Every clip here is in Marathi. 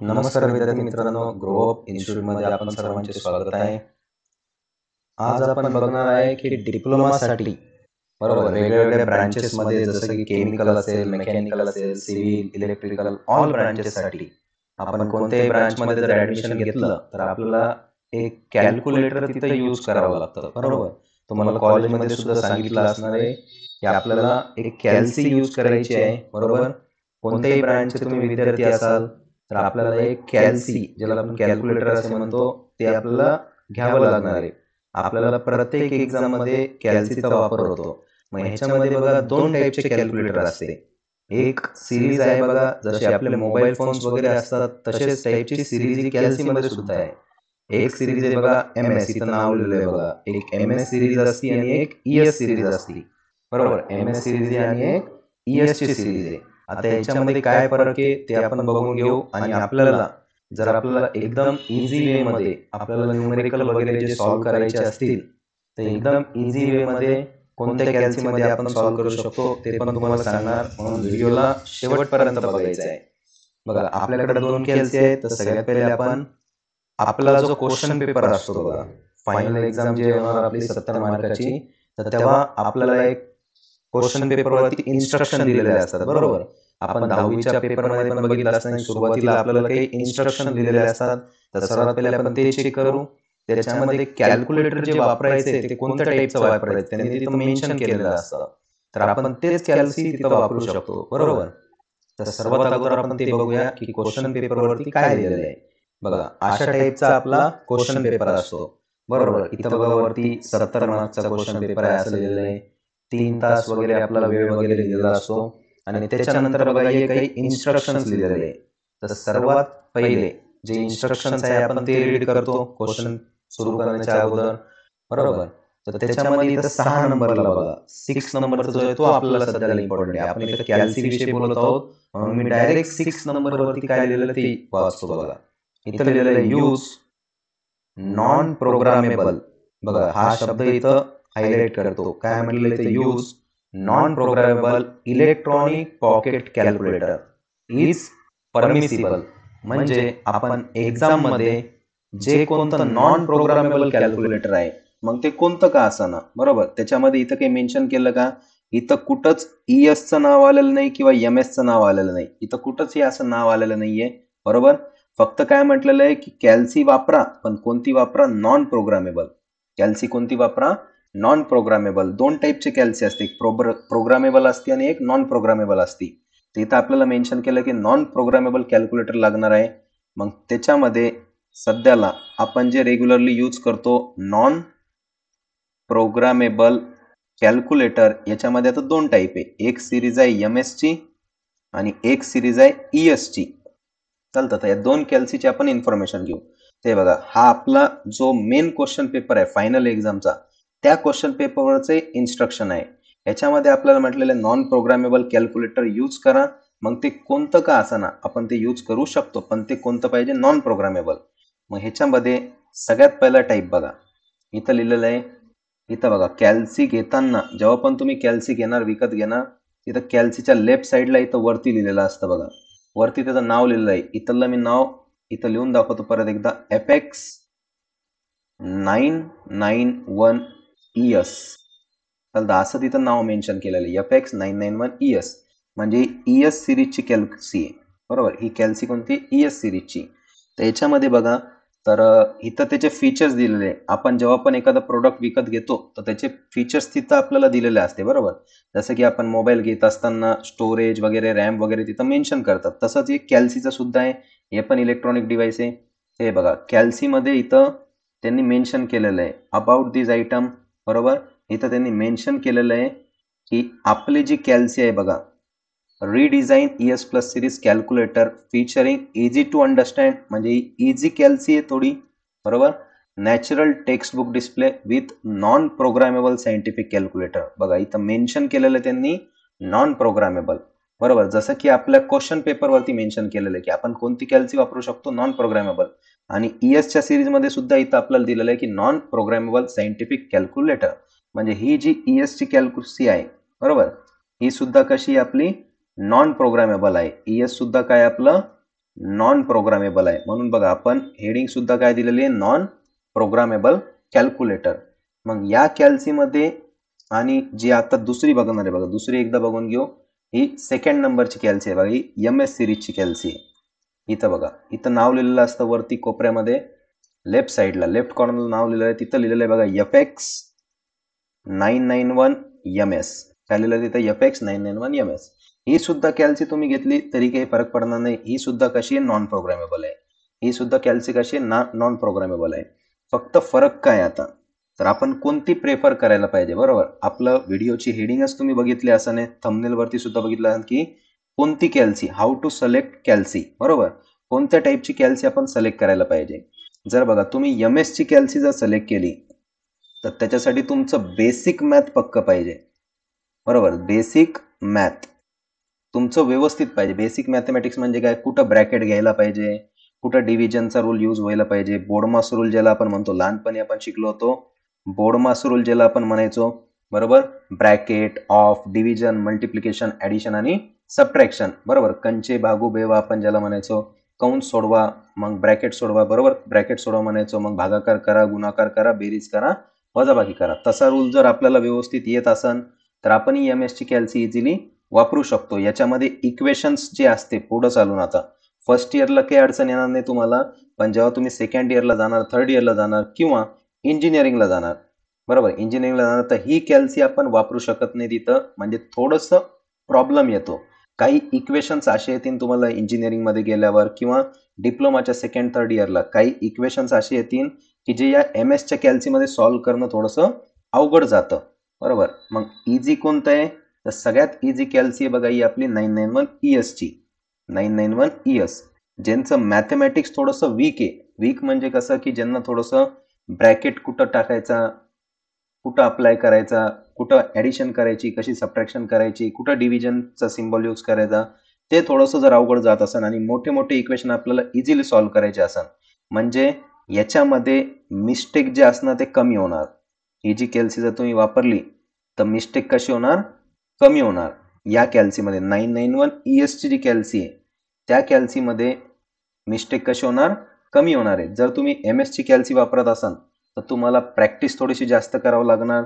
नमस्कार विद्यार्थी मित्रांनो, ग्रो अप इन्स्टिट्यूटमध्ये आपण सर्वांचे स्वागत आहे. आज आपण बघणार आहे की डिप्लोमासाठी बरोबर वेगवेगळ्या ब्रांचेसमध्ये जसं की केमिकल असेल, मेकॅनिकल असेल, सिव्हिल, इलेक्ट्रिकल ऑल ब्रांचेससाठी आपण कोणत्याही ब्रांचमध्ये जर ॲडमिशन घेतलं तर आपल्याला एक कॅल्क्युलेटर तिथं यूज करावं लागतं. बरोबर. तुम्हाला कॉलेजमध्ये सुद्धा सांगितलं असणार आहे की आपल्याला एक कॅल्सी यूज करायची आहे. बरोबर. कोणत्याही ब्रांचचे तुम्ही विद्यार्थी असाल तर आपल्याला एक कॅल्सी ज्याला आपण कॅल्क्युलेटर असे म्हणतो ते आपल्याला घ्यावं लागणार आहे. आपल्याला प्रत्येक एक्झाममध्ये कॅल्सीचा वापर होतो. मग ह्याच्यामध्ये बघा 2 टाइपचे कॅल्क्युलेटर असते. एक सीरीज आहे बघा, जसे आपले मोबाईल फोन्स वगैरे असतात तसेच टाइपची सीरीज ही कॅल्सीमध्ये सुद्धा आहे. एक सीरीज आहे बघा एम-एस इथं नाव लिहिलेलं आहे बघा. एक एम-एस सीरीज असते आणि एक ई-एस सीरीज असते. बरोबर. एम-एस सीरीज आहे आणि एक ई-एसची सीरीज आहे. आता याच्यामध्ये काय फरक आहे ते आपण बघून घेऊ आणि आपल्याला जर आपल्याला एकदम इझी वेमध्ये आपल्याला न्यूमेरिकल वगैरे जे सॉल्व्ह करायचे असतील तर एकदम इझी वेमध्ये कोणत्या कॅल्सीमध्ये आपण सॉल्व्ह करू शकतो ते पण तुम्हाला सांगणार, म्हणून व्हिडिओला शेवटपर्यंत बघायचं आहे. बघा आपल्याकडे 2 कॅल्सी आहेत. तर सगळ्यात पहिले आपण आपला जो क्वेश्चन पेपर असतो बघा, फायनल एक्झाम जी होणार आपली 70 मार्काची, तर तेव्हा आपल्याला एक क्वेश्चन पेपरवरती इन्स्ट्रक्शन दिलेले असतात. बरोबर. आपण 10वीच्या पेपरमध्ये पण बघितलं असताना सुरुवातीला आपल्याला काही इन्स्ट्रक्शन दिलेले असतात. तर सर्वात पहिले आपण ते चेक करू. त्याच्यामध्ये कॅल्क्युलेटर जे वापरायचे ते कोणत्या टाईपचं वापरायचं त्यांनी तिथं मेन्शन केलेलं असतं. तर आपण तेच कॅल्सी तिथं वापरू शकतो. बरोबर. तर सर्वात अगोदर आपण ते बघूया की क्वेश्चन पेपरवरती काय लिहिलेलं आहे. बघा अशा टाईपचा आपला क्वेश्चन पेपर असतो. बरोबर. इथं बघा वरती 70 मार्कचा क्वेश्चन पेपर आहे असं लिहिलेलं आहे. 3 तास वगैरे आपला वेळ वगैरे लिहिलेला असतो आणि त्याच्यानंतर बघा हे काही इन्स्ट्रक्शन्स लिहिलेले आहे. तर सर्वात पहिले जे इन्स्ट्रक्शन्स आहे आपण ते रीड करतो क्वेश्चन सुरू करण्याच्या अगोदर. बरोबर. तर त्याच्यामध्ये इथं 6 नंबरला बघा 6 नंबरचा जो आहे तो आपल्याला सध्याला इम्पॉर्टंट आहे. आपण इथं कॅल्सी विषयी बोलत आहोत म्हणून मी डायरेक्ट 6 नंबरवरती काय लिहिलेलं ते वाचतो बघा. इथं लिहिलेलं आहे यूज नॉन प्रोग्रामेबल. बघा हा शब्द इथं हायलाइट करतो. काय म्हटलेलं इथं use non programmable electronic pocket calculator is permissible. म्हणजे आपण एक्झाममध्ये जे कोणतं नॉन प्रोग्रामेबल कॅल्क्युलेटर आहे मग ते कोणतं का असाना. बरोबर. त्याच्यामध्ये इथं काही मेन्शन केलं का? इथं कुठंच ई-एसचं नाव आलेलं नाही किंवा एम-एसचं नाव आलेलं नाही. इथं कुठंच हे असं नाव आलेलं नाहीये. बरोबर. फक्त काय म्हटलेलं आहे की कॅल्सी वापरा, पण कोणती वापरा? Non programmable. कॅल्सी कोणती वापरा? Non programmable. 2 टाईपचे कॅल्सी असते. एक प्रोग्रामेबल असते आणि एक नॉन प्रोग्रामेबल असते. तर इथं आपल्याला मेन्शन केलं की नॉन प्रोग्रामेबल कॅल्क्युलेटर लागणार आहे. मग त्याच्यामध्ये सध्याला आपण जे रेग्युलरली यूज करतो नॉन प्रोग्रामेबल कॅल्क्युलेटर याच्यामध्ये आता 2 टाईप आहे. एक सिरीज आहे एम-एसची आणि एक सिरीज आहे ई-एसची. चालतं. तर या 2 कॅल्सीची आपण इन्फॉर्मेशन घेऊ. ते बघा हा आपला जो मेन क्वेश्चन पेपर आहे फायनल एक्झामचा त्या क्वेश्चन पेपरवरचे इन्स्ट्रक्शन आहे. याच्यामध्ये आपल्याला म्हटलेलं नॉन प्रोग्रामेबल कॅल्क्युलेटर यूज करा. मग ते कोणतं का असेना आपण ते यूज करू शकतो, पण ते कोणतं पाहिजे? Non programmable. मग ह्याच्यामध्ये सगळ्यात पहिला टाईप बघा. इथं लिहिलेलं आहे. इथं बघा कॅल्सी घेताना जेव्हा पण तुम्ही कॅल्सी घेणार, विकत घेणार, तिथं कॅल्सीच्या लेफ्ट साईडला इथं वरती लिहिलेलं असतं बघा. वरती त्याचं नाव लिहिलेलं आहे. इथलं मी नाव इथं लिहून दाखवतो परत एकदा. Apex 991 ES. चालतं. असं तिथं नाव मेन्शन केलेलं आहे. एपेक्स 991 ES म्हणजे ES सिरीजची कॅल्सी आहे. बरोबर. ही कॅल्सी कोणती? ES सिरीजची. तर याच्यामध्ये बघा तर इथं त्याचे फीचर्स दिलेले आहे. आपण जेव्हा पण एखादं प्रोडक्ट विकत घेतो तर त्याचे फीचर्स तिथं आपल्याला दिलेले असते. बरोबर. जसं की आपण मोबाईल घेत असताना स्टोरेज वगैरे रॅम वगैरे तिथं मेन्शन करतात. तसंच एक कॅल्सीचं सुद्धा आहे. हे पण इलेक्ट्रॉनिक डिव्हाइस आहे. हे बघा कॅल्सीमध्ये इथं त्यांनी मेन्शन केलेलं आहे अबाउट दिस आयटम. बरोबर. इथं त्यांनी मेन्शन केलेलं आहे की आपली जी कॅल्सी आहे बघा redesign ES plus series calculator featuring easy to understand म्हणजे इझी कॅल्सी आहे थोडी. बरोबर. Natural textbook display with non programmable scientific calculator. बघा इथं मेन्शन केलेलं त्यांनी नॉन प्रोग्रामेबल. बरोबर. जसं की आपल्या क्वेश्चन पेपरवरती मेन्शन केलेलं आहे की आपण कोणती कॅल्सी वापरू शकतो? Non programmable. आणि ESच्या सिरीजमध्ये सुद्धा इथं आपल्याला दिलेलं आहे की नॉन प्रोग्रामेबल सायंटिफिक कॅल्क्युलेटर. म्हणजे ही जी ESची कॅल्क्युलेसी आहे बरोबर, ही सुद्धा कशी आपली नॉन प्रोग्रामेबल आहे. ES सुद्धा काय आपलं नॉन प्रोग्रामेबल आहे. म्हणून बघा आपण हेडिंग सुद्धा काय दिलेली आहे, नॉन प्रोग्रामेबल कॅल्क्युलेटर. मग या कॅल्सीमध्ये आणि जी आता दुसरी बघणार आहे बघा, दुसरी एकदा बघून घेऊ. ही सेकंड नंबरची कॅल्सी आहे बघा, ही MS सिरीजची कॅल्सी आहे. इथं बघा, इथं नाव लिहिलेलं असतं वरती कोपऱ्यामध्ये लेफ्ट साईडला, लेफ्ट कॉर्नरला नाव लिहिलं आहे, तिथं लिहिलेलं आहे बघा FX 991 MS. काय लिहिलं तिथं, FX 991 MS. ही सुद्धा कॅल्सी तुम्ही घेतली तरी काही फरक पडणार नाही. ही सुद्धा कशी आहे, नॉन प्रोग्रामेबल आहे. ही सुद्धा कॅल्सी कशी आहे, नॉन प्रोग्रामेबल आहे. फक्त फरक काय आता, तर आपण कोणती प्रेफर करायला पाहिजे. बरोबर, आपलं व्हिडिओची हेडिंगच तुम्ही बघितली असं नाही, थंबनेल वरती सुद्धा बघितलं की कोणती कॅल्सी, हाऊ टू सिलेक्ट कॅल्सी. बरोबर, कोणत्या टाईपची कॅल्सी आपण सिलेक्ट करायला पाहिजे. जर बघा तुम्ही MS ची कॅल्सी जर सिलेक्ट केली तर त्याच्यासाठी तुमचं बेसिक मॅथ पक्क पाहिजे. बरोबर, बेसिक मॅथ तुमचं व्यवस्थित पाहिजे. बेसिक मॅथमॅटिक्स म्हणजे काय, कुठं ब्रॅकेट घ्यायला पाहिजे, कुठं डिव्हिजनचा रूल यूज व्हायला पाहिजे, बोर्डमास रूल ज्याला आपण म्हणतो, लहानपणी आपण शिकलो होतो बोर्डमास रूल ज्याला आपण म्हणायचो. बरोबर, bracket, of, division, multiplication, addition आणि सबट्रॅक्शन. बरोबर, कंचे भागू बेवा आपण ज्याला म्हणायचो, कंस सोडवा मग ब्रॅकेट सोडवा. बरोबर, ब्रॅकेट सोडवा म्हणायचो, मग भागाकार करा, गुणाकार करा, बेरीज करा, वजाबाकी करा. तसा रूल जर आपल्याला व्यवस्थित येत असेल तर आपण MS ची कॅल्सी इझिली वापरू शकतो. याच्यामध्ये इक्वेशन्स जे असते पुढं चालून, आता फर्स्ट इयरला काही अडचण येणार नाही तुम्हाला, पण जेव्हा तुम्ही सेकंड इयरला जाणार, थर्ड इयरला जाणार किंवा इंजिनिअरिंगला जाणार, बरोबर, इंजिनिअरिंगला जाणार, तर ही कॅल्सी आपण वापरू शकत नाही तिथं, म्हणजे थोडंसं प्रॉब्लेम येतो. काही इक्वेशन्स असे येतील तुम्हाला इंजिनिअरिंगमध्ये गेल्यावर किंवा डिप्लोमाच्या सेकंड थर्ड इयरला, काही इक्वेशन्स असे येतील की जे या MS च्या कॅल्सीमध्ये सॉल्व्ह करणं थोडंसं अवघड जातं. बरोबर, मग इझी कोणतं आहे, तर सगळ्यात इझी कॅल्सी आहे बघा ही आपली 991 ES ची. 991 ES ज्यांचं मॅथमॅटिक्स थोडंसं वीक आहे. वीक म्हणजे कसं की ज्यांना थोडंसं ब्रॅकेट कुठं टाकायचा, कुठं अप्लाय करायचा, कुठं ऍडिशन करायची, कशी सबट्रॅक्शन करायची, कुठं डिव्हिजनचा सिम्बॉल यूज करायचा, ते थोडंसं जर अवघड जात असेल आणि मोठे मोठे इक्वेशन आपल्याला इझिली सॉल्व्ह करायचे असेल, म्हणजे याच्यामध्ये मिस्टेक जे असणार ते कमी होणार. ही जी कॅल्सी जर तुम्ही वापरली तर मिस्टेक कशी होणार, कमी होणार. या कॅल्सीमध्ये 991 ES ची जी कॅल्सी आहे त्या कॅल्सीमध्ये मिस्टेक कशी होणार, कमी होणार आहे. जर तुम्ही MS ची कॅल्सी वापरत असाल तर तुम्हाला प्रॅक्टिस थोडीशी जास्त करावं लागणार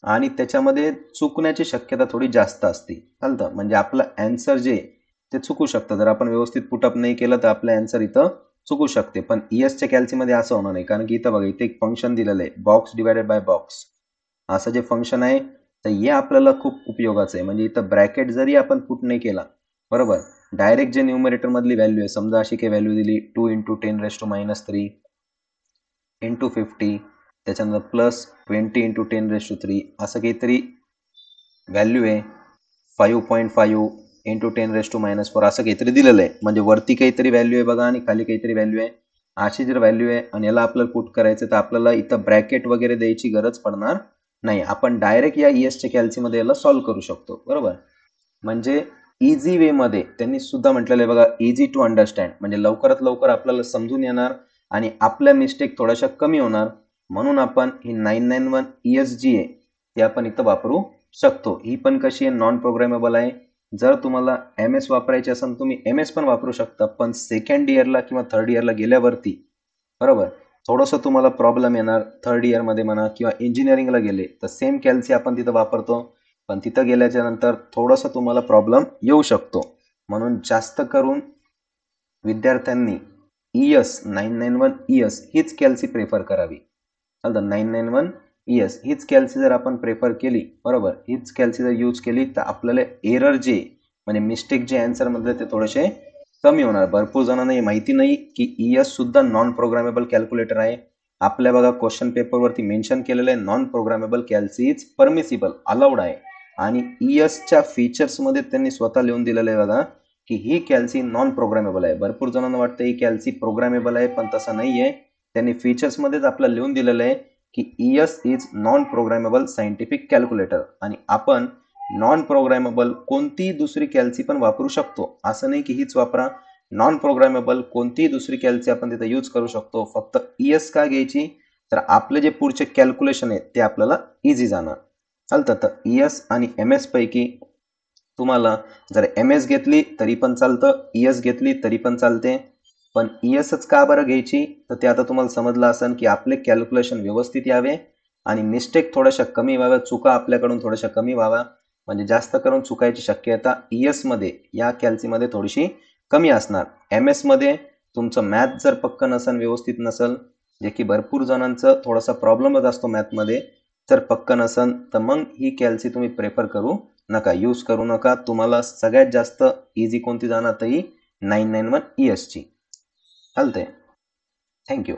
आणि त्याच्यामध्ये चुकण्याची शक्यता थोडी जास्त असते. चालतं, म्हणजे आपलं अँसर जे ते चुकू शकतं. जर आपण व्यवस्थित पुटअप नाही केलं तर आपलं अँसर इथं चुकू शकते. पण ES च्या कॅल्सीमध्ये असं होणार नाही, कारण की इथं बघा, इथे एक फंक्शन दिलेलं आहे, बॉक्स डिवायडेड बाय बॉक्स. असं जे फंक्शन आहे तर हे आपल्याला खूप उपयोगाचं आहे. म्हणजे इथं ब्रॅकेट जरी आपण पुट नाही केला, बरोबर, डायरेक्ट जे न्यूमरेटर मधली व्हॅल्यू आहे, समजा अशी काही व्हॅल्यू दिली 2 × 10⁻³ × 50, त्याच्यानंतर प्लस 20 × 10⁻³ असं काहीतरी व्हॅल्यू आहे, 5.5 × 10⁻⁻4 असं काहीतरी दिलेलं आहे. म्हणजे वरती काहीतरी व्हॅल्यू आहे बघा आणि खाली काहीतरी व्हॅल्यू आहे. अशी जर व्हॅल्यू आहे आणि याला आपल्याला पुट करायचं तर आपल्याला इथं ब्रॅकेट वगैरे द्यायची गरज पडणार नाही. आपण डायरेक्ट या ES च्या कॅल्सीमध्ये याला सॉल्व्ह करू शकतो. बरोबर, म्हणजे इझी वे मध्ये त्यांनी सुद्धा म्हटलेलं आहे बघा, इझी टू अंडरस्टँड, म्हणजे लवकरात लवकर आपल्याला समजून येणार आणि आपल्या मिस्टेक थोड्याशा कमी होणार. म्हणून आपण ही 991 ES जी आहे ती आपण इथं वापरू शकतो. ही पण कशी आहे, नॉन प्रोग्रामेबल आहे. जर तुम्हाला MS वापरायची असेल तुम्ही MS पण वापरू शकता, पण सेकंड इयरला किंवा थर्ड इयरला गेल्यावरती, बरोबर, थोडंसं तुम्हाला प्रॉब्लेम येणार. थर्ड इयरमध्ये म्हणा किंवा इंजिनिअरिंगला गेले तर सेम कॅल्सी आपण तिथं वापरतो, पण तिथं गेल्याच्या नंतर थोडंसं तुम्हाला प्रॉब्लेम येऊ शकतो. म्हणून जास्त करून विद्यार्थ्यांनी ES 991 ES हीच कॅल्सी प्रेफर करावी. चालतं, 991 ES हीच कॅल्सी जर आपण प्रेफर केली, बरोबर, हीच कॅल्सी जर यूज केली तर आपल्याला एरर जे म्हणजे मिस्टेक जे आन्सर मधले ते थोडेसे कमी होणार. भरपूर जणांना हे माहिती नाही की ES सुद्धा नॉन प्रोग्रामेबल कॅल्क्युलेटर आहे. आपल्या बघा क्वेश्चन पेपरवरती मेन्शन केलेलं आहे, non programmable calci is permissible, allowed आहे. आणि ES च्या फीचर्स मध्ये त्यांनी स्वतः लिहून दिलेलं आहे बघा की ही कॅल्सी नॉन प्रोग्रामेबल आहे. भरपूर जणांना वाटतं ही कॅल्सी प्रोग्रामेबल आहे, पण तसं नाही आहे. त्यांनी फीचर्स मध्येच आपल्याला लिहून दिलेलं आहे की ES is non programmable scientific calculator, आणि आपण नॉन प्रोग्रामेबल कोणतीही दुसरी कॅल्सी पण वापरू शकतो. असं नाही की हीच वापरा, नॉन प्रोग्रामेबल कोणतीही दुसरी कॅल्सी आपण तिथे यूज करू शकतो. फक्त ES का घ्यायची, तर आपले जे पुढचे कॅल्क्युलेशन आहे ते आपल्याला इझी जाणार. चालतं, तर ES आणि MS पैकी तुम्हाला जर MS घेतली तरी पण चालतं, ES घेतली तरी पण चालते. पण ESच का बरं घ्यायची, तर ते आता तुम्हाला समजलं असेल की आपले कॅल्क्युलेशन व्यवस्थित यावे आणि मिस्टेक थोड्याशा कमी व्हाव्या, चुका आपल्याकडून थोड्याशा कमी व्हाव्या. म्हणजे जास्त करून चुकायची शक्यता ES मध्ये या कॅल्सीमध्ये थोडीशी कमी असणार. MS मध्ये तुमचं मॅथ जर पक्क नसेल, व्यवस्थित नसेल, जे की भरपूर जणांचं थोडासा प्रॉब्लेमच असतो मॅथमध्ये, जर पक्क नसेल तर मग ही कॅल्सी तुम्ही प्रेफर करू नका, यूज करू नका. तुम्हाला सगळ्यात जास्त इझी कोणती जाणार, तर ही 991 ES ची चालते. थँक्यू.